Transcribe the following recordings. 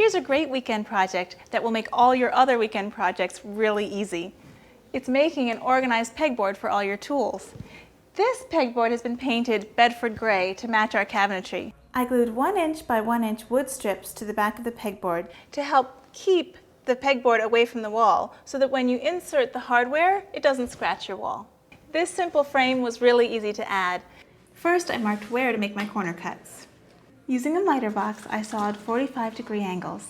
Here's a great weekend project that will make all your other weekend projects really easy. It's making an organized pegboard for all your tools. This pegboard has been painted Bedford gray to match our cabinetry. I glued 1 inch by 1 inch wood strips to the back of the pegboard to help keep the pegboard away from the wall so that when you insert the hardware, it doesn't scratch your wall. This simple frame was really easy to add. First, I marked where to make my corner cuts. Using a miter box, I sawed 45-degree angles.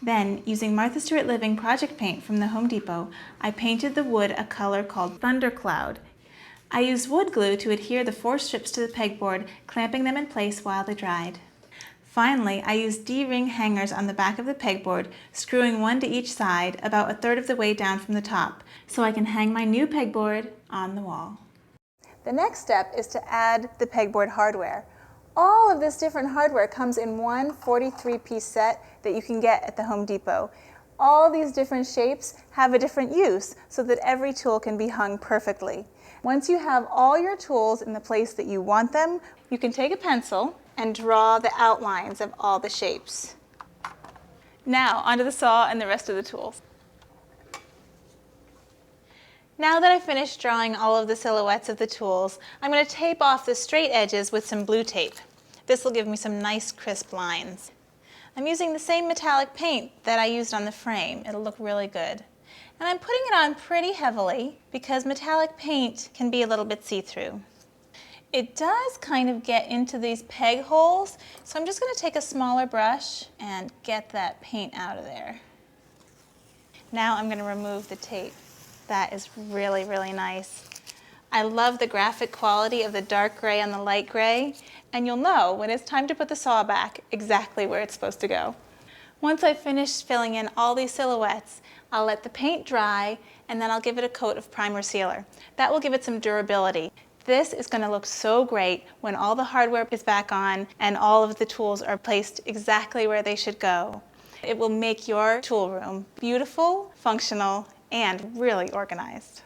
Then, using Martha Stewart Living project paint from the Home Depot, I painted the wood a color called Thundercloud. I used wood glue to adhere the 4 strips to the pegboard, clamping them in place while they dried. Finally, I used D-ring hangers on the back of the pegboard, screwing 1 to each side about 1/3 of the way down from the top, so I can hang my new pegboard on the wall. The next step is to add the pegboard hardware. All of this different hardware comes in one 43-piece set that you can get at the Home Depot. All these different shapes have a different use so that every tool can be hung perfectly. Once you have all your tools in the place that you want them, you can take a pencil and draw the outlines of all the shapes. Now onto the saw and the rest of the tools. Now that I've finished drawing all of the silhouettes of the tools, I'm going to tape off the straight edges with some blue tape. This will give me some nice crisp lines. I'm using the same metallic paint that I used on the frame. It'll look really good. And I'm putting it on pretty heavily because metallic paint can be a little bit see-through. It does kind of get into these peg holes, so I'm just going to take a smaller brush and get that paint out of there. Now I'm going to remove the tape. That is really, really nice. I love the graphic quality of the dark gray on the light gray, and you'll know when it's time to put the saw back exactly where it's supposed to go. Once I've finished filling in all these silhouettes, I'll let the paint dry and then I'll give it a coat of primer sealer. That will give it some durability. This is going to look so great when all the hardware is back on and all of the tools are placed exactly where they should go. It will make your tool room beautiful, functional, and really organized.